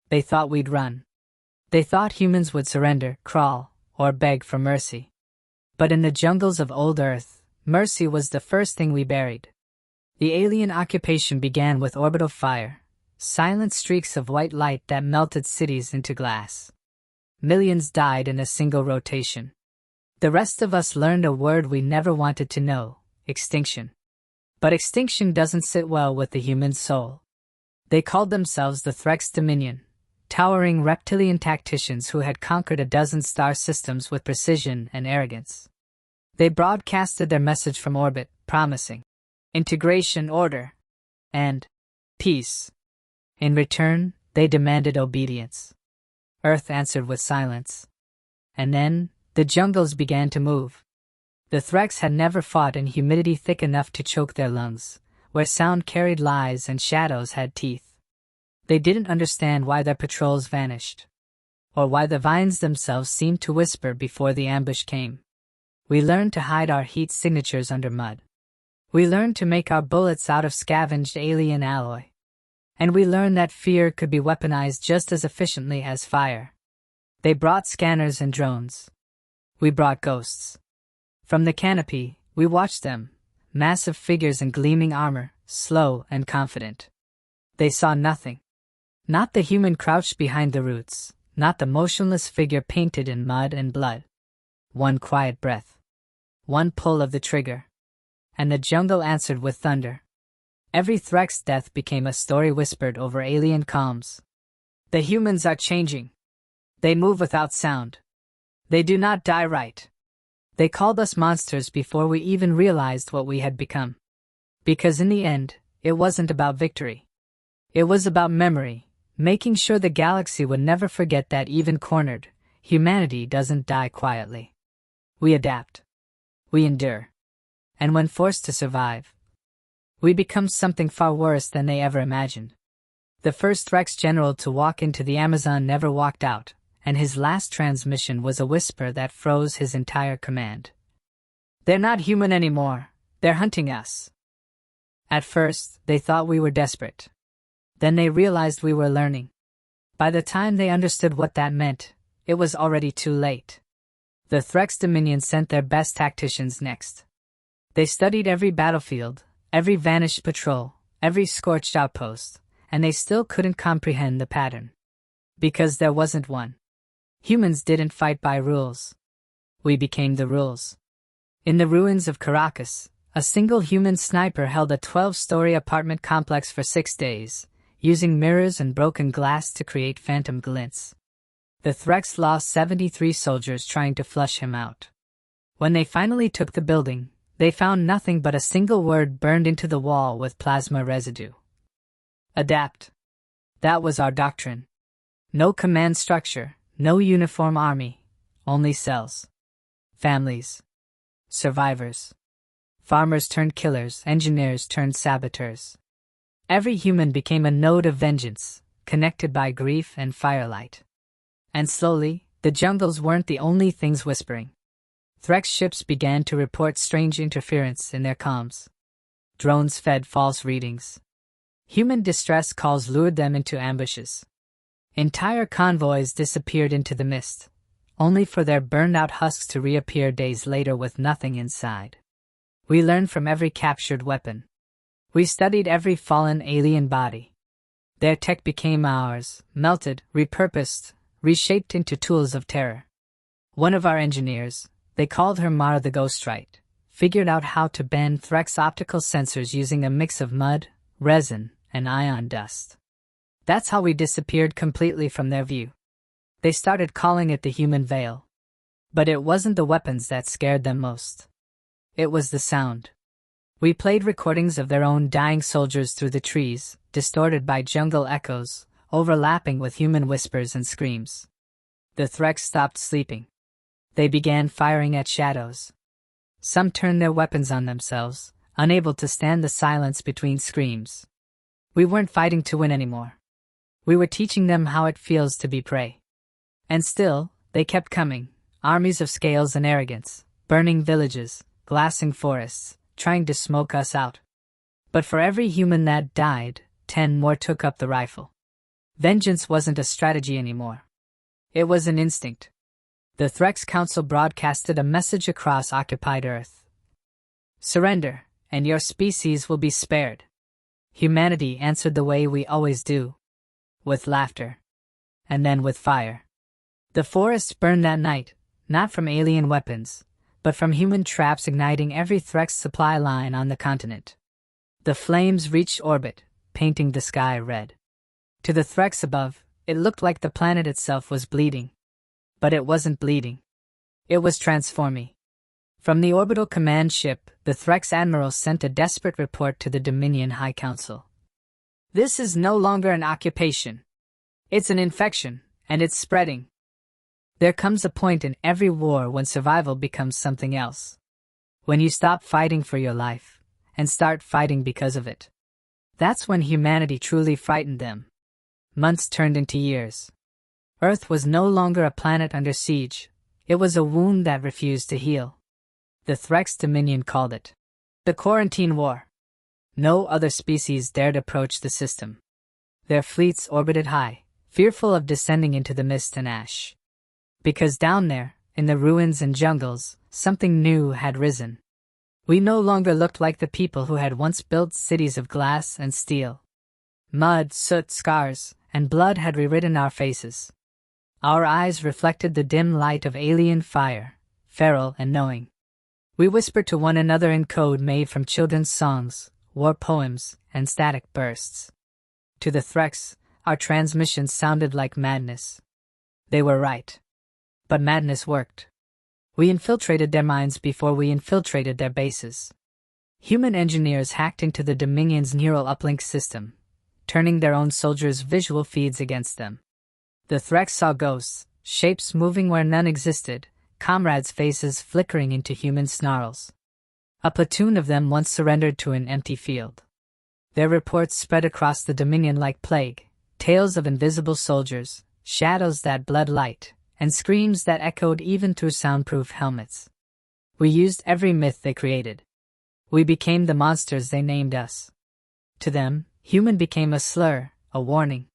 They thought we'd run. They thought humans would surrender, crawl, or beg for mercy. But in the jungles of old Earth, mercy was the first thing we buried. The alien occupation began with orbital fire, silent streaks of white light that melted cities into glass. Millions died in a single rotation. The rest of us learned a word we never wanted to know: extinction. But extinction doesn't sit well with the human soul. They called themselves the Threx Dominion, towering reptilian tacticians who had conquered a dozen star systems with precision and arrogance. They broadcasted their message from orbit, promising integration, order, and peace. In return, they demanded obedience. Earth answered with silence. And then, the jungles began to move. The Threx had never fought in humidity thick enough to choke their lungs, where sound carried lies and shadows had teeth. They didn't understand why their patrols vanished, or why the vines themselves seemed to whisper before the ambush came. We learned to hide our heat signatures under mud. We learned to make our bullets out of scavenged alien alloy. And we learned that fear could be weaponized just as efficiently as fire. They brought scanners and drones. We brought ghosts. From the canopy, we watched them, massive figures in gleaming armor, slow and confident. They saw nothing. Not the human crouched behind the roots, not the motionless figure painted in mud and blood. One quiet breath. One pull of the trigger. And the jungle answered with thunder. Every Threx death became a story whispered over alien calms. The humans are changing. They move without sound. They do not die right. They called us monsters before we even realized what we had become. Because in the end, it wasn't about victory. It was about memory, making sure the galaxy would never forget that even cornered, humanity doesn't die quietly. We adapt. We endure. And when forced to survive, we become something far worse than they ever imagined. The first Threx general to walk into the Amazon never walked out, and his last transmission was a whisper that froze his entire command. They're not human anymore. They're hunting us. At first, they thought we were desperate. Then they realized we were learning. By the time they understood what that meant, it was already too late. The Threx Dominion sent their best tacticians next. They studied every battlefield, every vanished patrol, every scorched outpost, and they still couldn't comprehend the pattern. Because there wasn't one. Humans didn't fight by rules. We became the rules. In the ruins of Caracas, a single human sniper held a 12-story apartment complex for 6 days, using mirrors and broken glass to create phantom glints. The Threx lost 73 soldiers trying to flush him out. When they finally took the building, they found nothing but a single word burned into the wall with plasma residue. Adapt. That was our doctrine. No command structure, no uniform army, only cells. Families. Survivors. Farmers turned killers, engineers turned saboteurs. Every human became a node of vengeance, connected by grief and firelight. And slowly, the jungles weren't the only things whispering. Threx ships began to report strange interference in their comms. Drones fed false readings. Human distress calls lured them into ambushes. Entire convoys disappeared into the mist, only for their burned-out husks to reappear days later with nothing inside. We learned from every captured weapon. We studied every fallen alien body. Their tech became ours, melted, repurposed, reshaped into tools of terror. One of our engineers, they called her Mara the Ghostrite, figured out how to bend Threx optical sensors using a mix of mud, resin, and ion dust. That's how we disappeared completely from their view. They started calling it the human veil. But it wasn't the weapons that scared them most. It was the sound. We played recordings of their own dying soldiers through the trees, distorted by jungle echoes, overlapping with human whispers and screams. The Threx stopped sleeping. They began firing at shadows. Some turned their weapons on themselves, unable to stand the silence between screams. We weren't fighting to win anymore. We were teaching them how it feels to be prey. And still, they kept coming, armies of scales and arrogance, burning villages, glassing forests, trying to smoke us out. But for every human that died, 10 more took up the rifle. Vengeance wasn't a strategy anymore. It was an instinct. The Threx Council broadcasted a message across occupied Earth. Surrender, and your species will be spared. Humanity answered the way we always do. With laughter. And then with fire. The forest burned that night, not from alien weapons, but from human traps igniting every Threx supply line on the continent. The flames reached orbit, painting the sky red. To the Threx above, it looked like the planet itself was bleeding. But it wasn't bleeding. It was transforming. From the orbital command ship, the Threx Admiral sent a desperate report to the Dominion High Council. This is no longer an occupation. It's an infection, and it's spreading. There comes a point in every war when survival becomes something else. When you stop fighting for your life, and start fighting because of it. That's when humanity truly frightened them. Months turned into years. Earth was no longer a planet under siege. It was a wound that refused to heal. The Threx Dominion called it the Quarantine War. No other species dared approach the system. Their fleets orbited high, fearful of descending into the mist and ash. Because down there, in the ruins and jungles, something new had risen. We no longer looked like the people who had once built cities of glass and steel. Mud, soot, scars, and blood had rewritten our faces. Our eyes reflected the dim light of alien fire, feral and knowing. We whispered to one another in code made from children's songs, war poems, and static bursts. To the Threx, our transmissions sounded like madness. They were right. But madness worked. We infiltrated their minds before we infiltrated their bases. Human engineers hacked into the Dominion's neural uplink system, turning their own soldiers' visual feeds against them. The Threx saw ghosts, shapes moving where none existed, comrades' faces flickering into human snarls. A platoon of them once surrendered to an empty field. Their reports spread across the Dominion like plague, tales of invisible soldiers, shadows that bled light, and screams that echoed even through soundproof helmets. We used every myth they created. We became the monsters they named us. To them, human became a slur, a warning.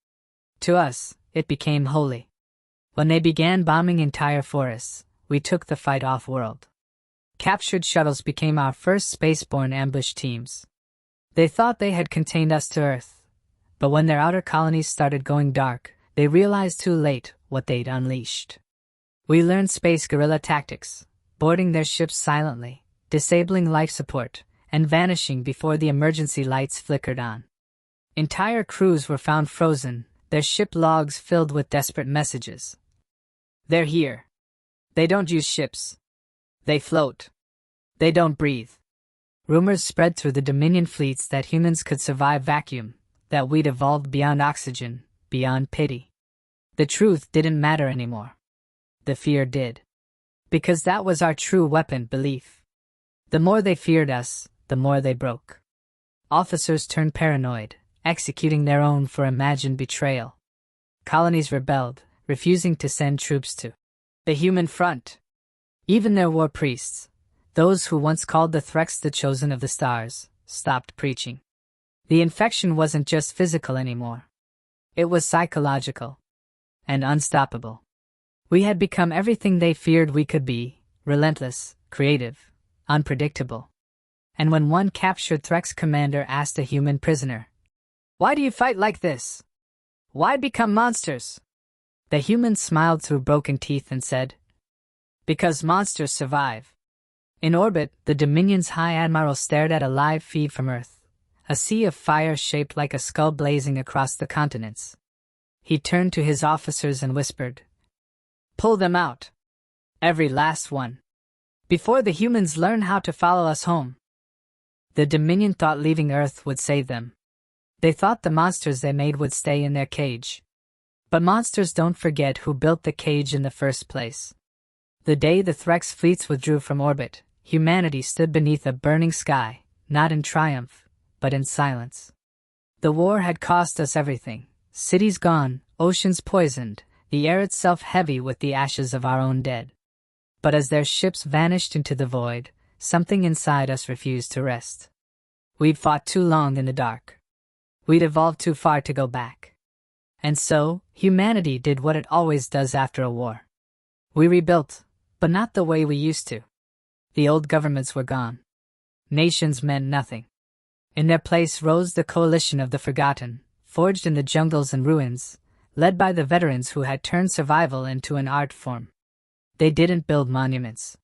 To us, it became holy. When they began bombing entire forests, we took the fight off-world. Captured shuttles became our first spaceborne ambush teams. They thought they had contained us to Earth, but when their outer colonies started going dark, they realized too late what they'd unleashed. We learned space guerrilla tactics, boarding their ships silently, disabling life support, and vanishing before the emergency lights flickered on. Entire crews were found frozen, their ship logs filled with desperate messages. They're here. They don't use ships. They float. They don't breathe. Rumors spread through the Dominion fleets that humans could survive vacuum, that we'd evolved beyond oxygen, beyond pity. The truth didn't matter anymore. The fear did. Because that was our true weapon, belief. The more they feared us, the more they broke. Officers turned paranoid, executing their own for imagined betrayal. Colonies rebelled, refusing to send troops to the human front. Even their war priests, those who once called the Threx the chosen of the stars, stopped preaching. The infection wasn't just physical anymore. It was psychological. And unstoppable. We had become everything they feared we could be, relentless, creative, unpredictable. And when one captured Threx commander asked a human prisoner, "Why do you fight like this? Why become monsters?" The human smiled through broken teeth and said, "Because monsters survive." In orbit, the Dominion's High Admiral stared at a live feed from Earth, a sea of fire shaped like a skull blazing across the continents. He turned to his officers and whispered, "Pull them out. Every last one. Before the humans learn how to follow us home." The Dominion thought leaving Earth would save them. They thought the monsters they made would stay in their cage. But monsters don't forget who built the cage in the first place. The day the Threx fleets withdrew from orbit, humanity stood beneath a burning sky, not in triumph, but in silence. The war had cost us everything. Cities gone, oceans poisoned, the air itself heavy with the ashes of our own dead. But as their ships vanished into the void, something inside us refused to rest. We'd fought too long in the dark. We'd evolved too far to go back. And so, humanity did what it always does after a war. We rebuilt, but not the way we used to. The old governments were gone. Nations meant nothing. In their place rose the coalition of the forgotten, forged in the jungles and ruins, led by the veterans who had turned survival into an art form. They didn't build monuments.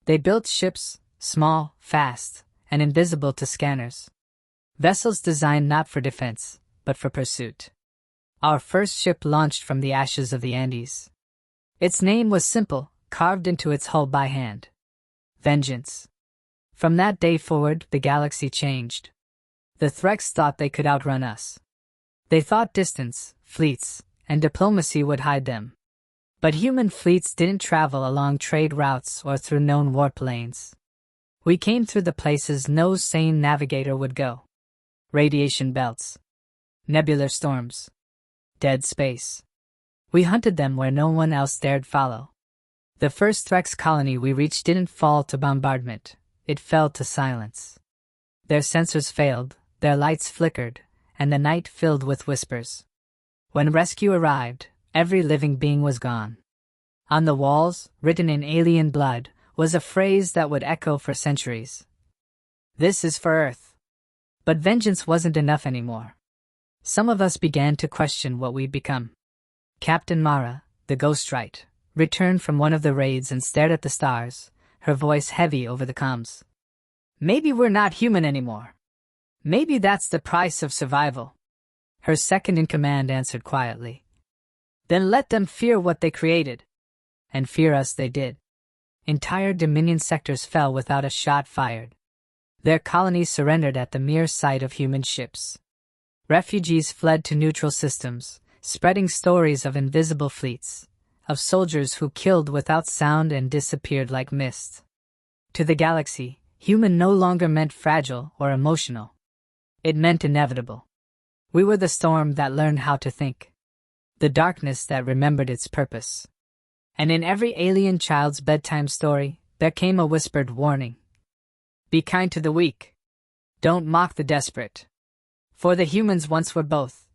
They built ships, small, fast, and invisible to scanners. Vessels designed not for defense, but for pursuit. Our first ship launched from the ashes of the Andes. Its name was simple, carved into its hull by hand. Vengeance. From that day forward, the galaxy changed. The Threx thought they could outrun us. They thought distance, fleets, and diplomacy would hide them. But human fleets didn't travel along trade routes or through known warp lanes. We came through the places no sane navigator would go. Radiation belts. Nebular storms. Dead space. We hunted them where no one else dared follow. The first Threx colony we reached didn't fall to bombardment, it fell to silence. Their sensors failed, their lights flickered, and the night filled with whispers. When rescue arrived, every living being was gone. On the walls, written in alien blood, was a phrase that would echo for centuries. This is for Earth. But vengeance wasn't enough anymore. Some of us began to question what we'd become. Captain Mara, the ghostwriter, returned from one of the raids and stared at the stars, her voice heavy over the comms. Maybe we're not human anymore. Maybe that's the price of survival. Her second-in-command answered quietly. Then let them fear what they created. And fear us they did. Entire Dominion sectors fell without a shot fired. Their colonies surrendered at the mere sight of human ships. Refugees fled to neutral systems, spreading stories of invisible fleets, of soldiers who killed without sound and disappeared like mist. To the galaxy, human no longer meant fragile or emotional. It meant inevitable. We were the storm that learned how to think. The darkness that remembered its purpose. And in every alien child's bedtime story, there came a whispered warning. Be kind to the weak. Don't mock the desperate. For the humans once were both.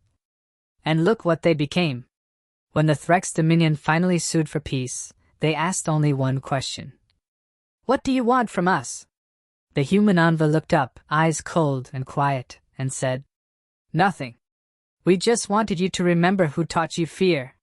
And look what they became. When the Threx Dominion finally sued for peace, they asked only one question. What do you want from us? The human envoy looked up, eyes cold and quiet, and said, Nothing. We just wanted you to remember who taught you fear.